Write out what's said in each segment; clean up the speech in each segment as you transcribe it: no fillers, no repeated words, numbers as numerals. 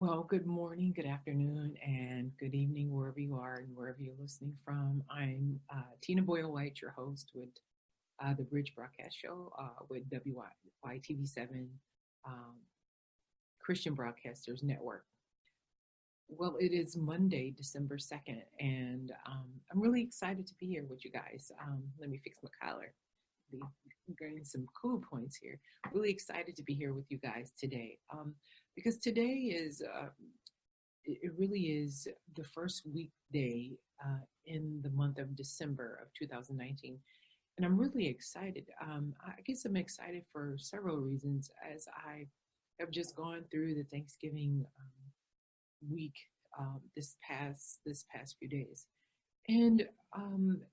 Well, good morning, good afternoon, and good evening, wherever you are and wherever you're listening from. I'm Tina Boyle Whyte, your host with the Bridge Broadcast Show with WYTV7 um, Christian Broadcasters Network. Well, it is Monday, December 2nd, and I'm really excited to be here with you guys. Let me fix my collar. Be getting some cool points here. Really excited to be here with you guys today because today is it really is the first weekday in the month of December of 2019. And I'm really excited. I guess I'm excited for several reasons as I have just gone through the Thanksgiving week this past few days. And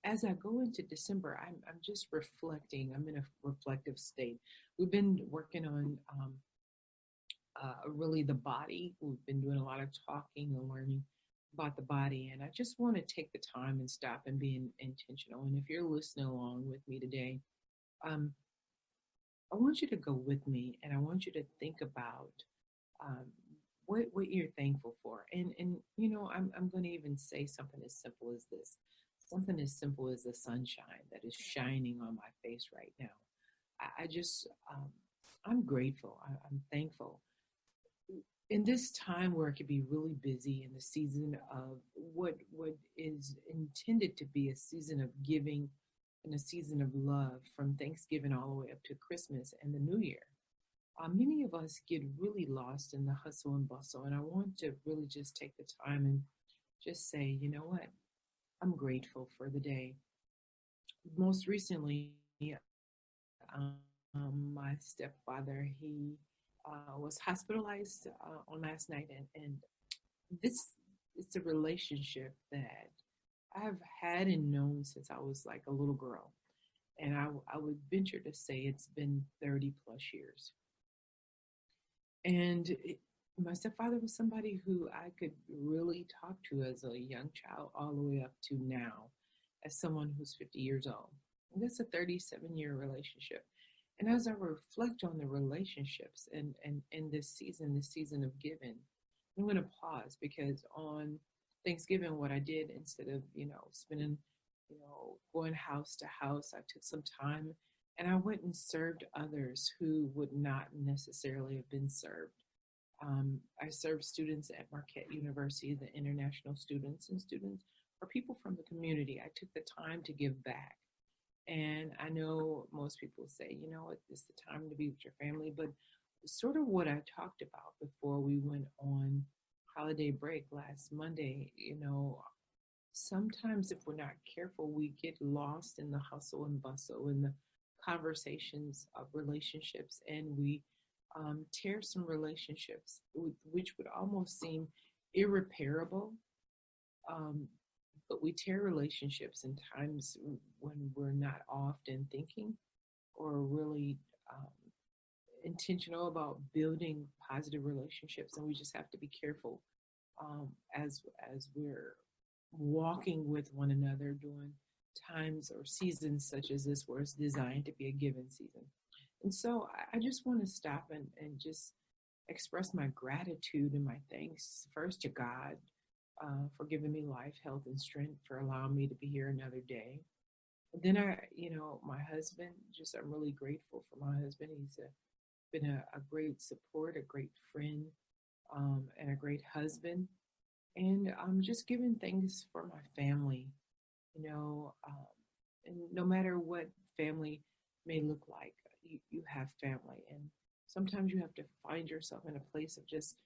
as I go into December, I'm just reflecting. I'm in a reflective state. We've been working on really the body. We've been doing a lot of talking and learning about the body. And I just want to take the time and stop and be intentional. And if you're listening along with me today, um, I want you to go with me and I want you to think about um, what you're thankful for. And I'm going to even say something as simple as this. Something as simple as the sunshine that is shining on my face right now. I just, I'm grateful. I'm thankful in this time where it could be really busy in the season of what is intended to be a season of giving and a season of love from Thanksgiving all the way up to Christmas and the New Year. Many of us get really lost in the hustle and bustle, and I want to really just take the time and just say, you know what? I'm grateful for the day. Most recently, my stepfather, he was hospitalized on last night, and this it's a relationship that I've had and known since I was like a little girl. And I would venture to say it's been 30 plus years. And my stepfather was somebody who I could really talk to as a young child, all the way up to now, as someone who's 50 years old. And that's a 37-year relationship. And as I reflect on the relationships and this season of giving, I'm going to pause because on Thanksgiving, what I did instead of, spending, going house to house, I took some time and I went and served others who would not necessarily have been served. I served students at Marquette University, the international students and students, or people from the community. I took the time to give back. And I know most people say, it's the time to be with your family, but sort of what I talked about before we went on holiday break last Monday, sometimes if we're not careful, we get lost in the hustle and bustle and the conversations of relationships, and we tear some relationships, which would almost seem irreparable. Um, but we tear relationships in times when we're not often thinking or really intentional about building positive relationships, and we just have to be careful um, as we're walking with one another during times or seasons such as this, where it's designed to be a given season. And so I just want to stop and just express my gratitude and my thanks first to God for giving me life, health, and strength, for allowing me to be here another day. And then my husband, just I'm really grateful for my husband. He's been a great support, a great friend, and a great husband. And I'm just giving thanks for my family, and no matter what family may look like, you have family. And sometimes you have to find yourself in a place of just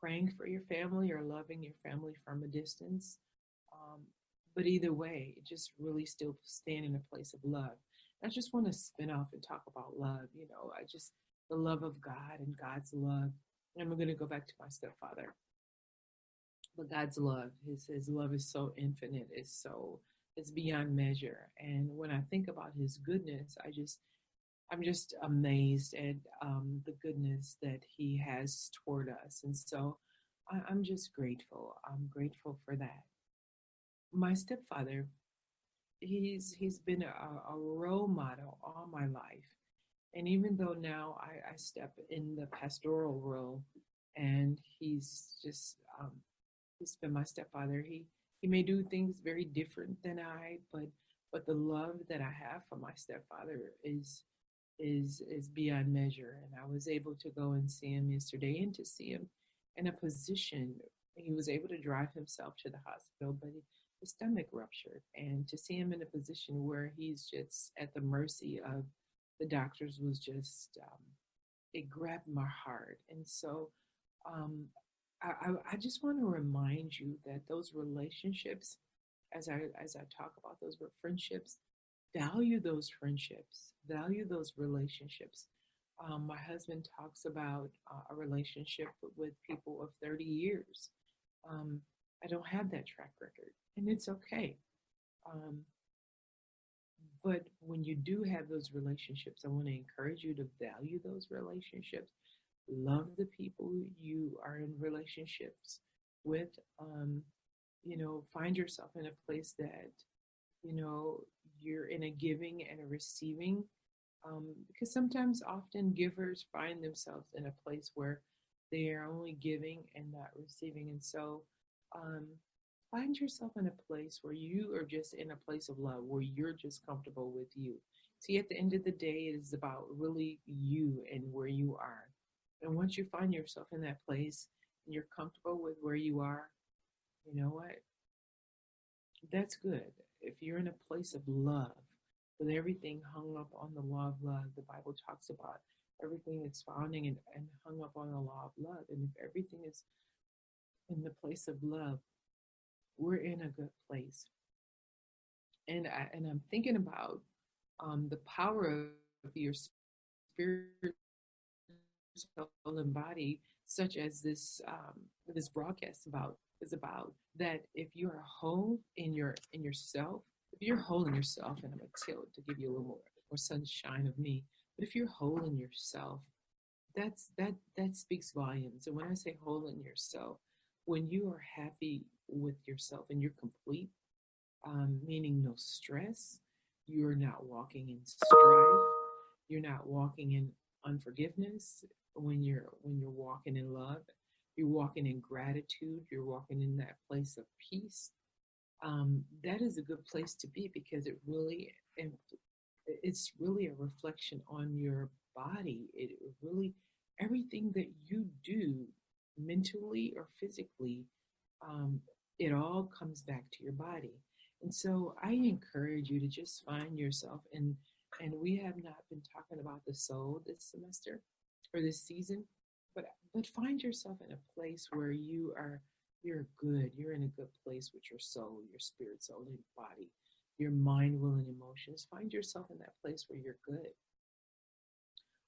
praying for your family or loving your family from a distance. Um, but either way, just really still stand in a place of love. I just want to spin off and talk about love. I just, the love of God and God's love. And I'm going to go back to my stepfather. But God's love, his love is so infinite, it's beyond measure. And when I think about his goodness, I'm just amazed at the goodness that he has toward us. And so I'm just grateful. I'm grateful for that. My stepfather, he's been a role model all my life. And even though now I step in the pastoral role, and he's been my stepfather. He may do things very different than I, but the love that I have for my stepfather is beyond measure. And I was able to go and see him yesterday, and to see him in a position. He was able to drive himself to the hospital, but his stomach ruptured, and to see him in a position where he's just at the mercy of the doctors was just it grabbed my heart. And so um, I just want to remind you that those relationships, as I talk about those friendships, value those relationships. My husband talks about a relationship with people of 30 years. Um, I don't have that track record, and it's okay. Um, but when you do have those relationships, I want to encourage you to value those relationships, love the people you are in relationships with. Find yourself in a place that, you know, you're in a giving and a receiving. Because sometimes, often, givers find themselves in a place where they are only giving and not receiving. And so, um, find yourself in a place where you are just in a place of love, where you're just comfortable with you. See, at the end of the day, it is about really you and where you are. And once you find yourself in that place and you're comfortable with where you are, you know what? That's good. If you're in a place of love, with everything hung up on the law of love, the Bible talks about everything that's founding and hung up on the law of love. And if everything is in the place of love, we're in a good place. And I'm thinking about the power of your spirit, soul, and body, such as this broadcast is about that. If you are whole in yourself, if you're whole in yourself, and I'm gonna tilt to give you a little more sunshine of me, but if you're whole in yourself, that speaks volumes. And when I say whole in yourself, when you are happy with yourself and you're complete, meaning no stress. You're not walking in strife. You're not walking in unforgiveness. When you're walking in love, you're walking in gratitude. You're walking in that place of peace. That is a good place to be, because it's really a reflection on your body. It really, everything that you do, mentally or physically, um, it all comes back to your body. And so I encourage you to just find yourself and we have not been talking about the soul this semester or this season, but find yourself in a place where you're good. You're in a good place with your soul, your spirit, soul, and body, your mind, will, and emotions. Find yourself in that place where you're good.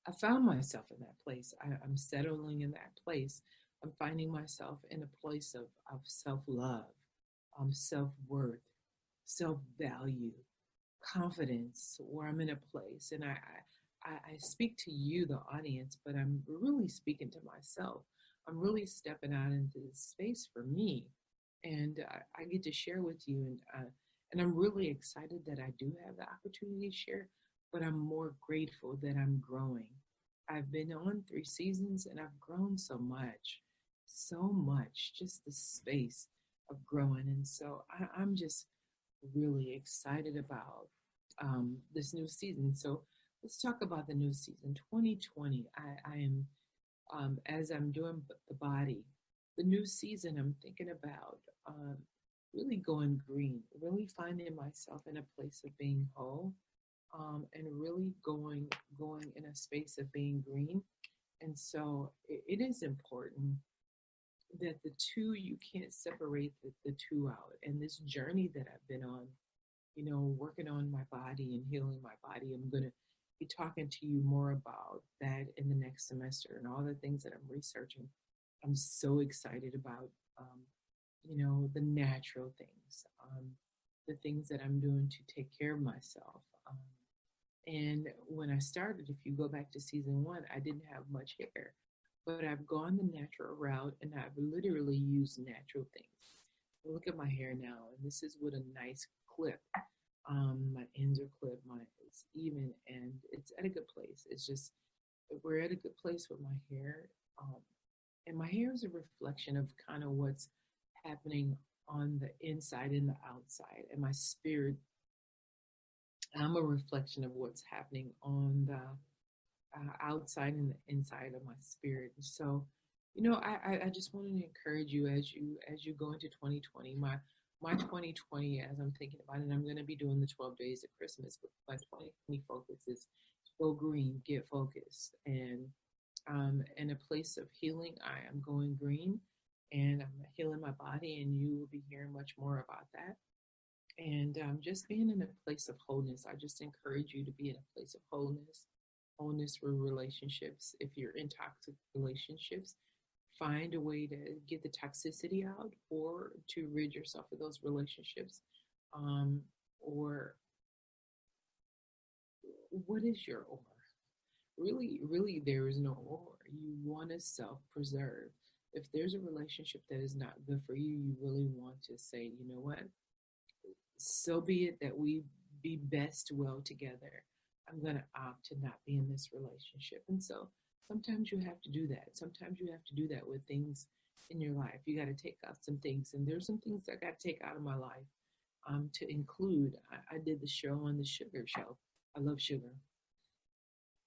I found myself in that place. I'm settling in that place. I'm finding myself in a place of self love, self worth, self value, confidence, where I'm in a place. And I speak to you, the audience, but I'm really speaking to myself. I'm really stepping out into this space for me. And I get to share with you. And I'm really excited that I do have the opportunity to share, but I'm more grateful that I'm growing. I've been on 3 seasons and I've grown so much, just the space of growing. And so I'm just really excited about this new season. So let's talk about the new season, 2020. I am, as I'm doing the body, the new season, I'm thinking about really going green, really finding myself in a place of being whole, and really going in a space of being green. And so it is important that the two, you can't separate the two out. And this journey that I've been on, working on my body and healing my body, I'm going to be talking to you more about that in the next semester and all the things that I'm researching. I'm so excited about, the natural things, the things that I'm doing to take care of myself. And when I started, if you go back to season one, I didn't have much hair, but I've gone the natural route and I've literally used natural things. Look at my hair now, and this is with a nice clip. My ends are clipped, my it's even, and it's at a good place. It's just we're at a good place with my hair. Um, And my hair is a reflection of kind of what's happening on the inside and the outside. And my spirit, I'm a reflection of what's happening on the outside and the inside of my spirit. And so, I just wanted to encourage you as you go into 2020. My 2020, as I'm thinking about it, I'm going to be doing the 12 days of Christmas, but my 2020 focus is go green, get focused, and in a place of healing, I am going green, and I'm healing my body, and you will be hearing much more about that. And just being in a place of wholeness, I just encourage you to be in a place of wholeness, wholeness for relationships. If you're in toxic relationships, find a way to get the toxicity out or to rid yourself of those relationships. Um, or what is your or? Really, there is no or. You want to self preserve. If there's a relationship that is not good for you, you really want to say, you know what? So be it that we be best well together. I'm going to opt to not be in this relationship. And so sometimes you have to do that. Sometimes you have to do that with things in your life. You got to take out some things. And there's some things I got to take out of my life to include. I did the show on the sugar show. I love sugar.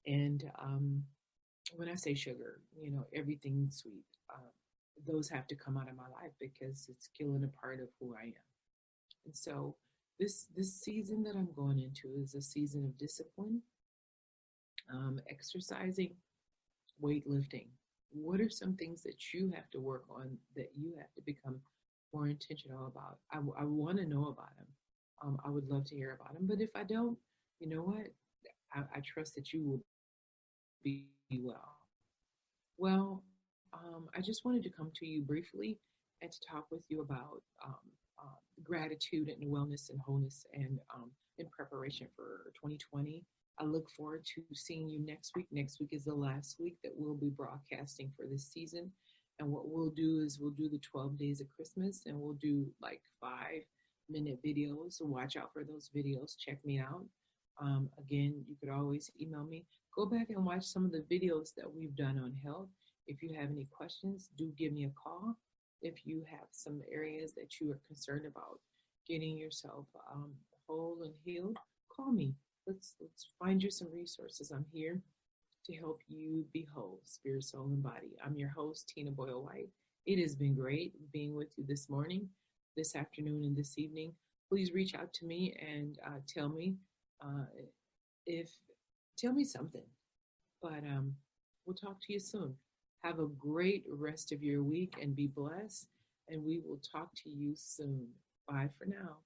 And when I say sugar, everything sweet, those have to come out of my life because it's killing a part of who I am. And so this season that I'm going into is a season of discipline, exercising, weightlifting. What are some things that you have to work on that you have to become more intentional about? I want to know about them. I would love to hear about them. But if I don't, you know what? I trust that you will be well. Well, I just wanted to come to you briefly and to talk with you about gratitude and wellness and wholeness and in preparation for 2020. I look forward to seeing you next week. Next week is the last week that we'll be broadcasting for this season. And what we'll do is we'll do the 12 days of Christmas and we'll do like 5-minute videos. So watch out for those videos. Check me out. Again, you could always email me. Go back and watch some of the videos that we've done on health. If you have any questions, do give me a call. If you have some areas that you are concerned about getting yourself whole and healed, call me. Let's find you some resources. I'm here to help you be whole, spirit, soul, and body. I'm your host, Tina Boyle Whyte. It has been great being with you this morning, this afternoon, and this evening. Please reach out to me and tell me uh, if tell me something. But we'll talk to you soon. Have a great rest of your week and be blessed. And we will talk to you soon. Bye for now.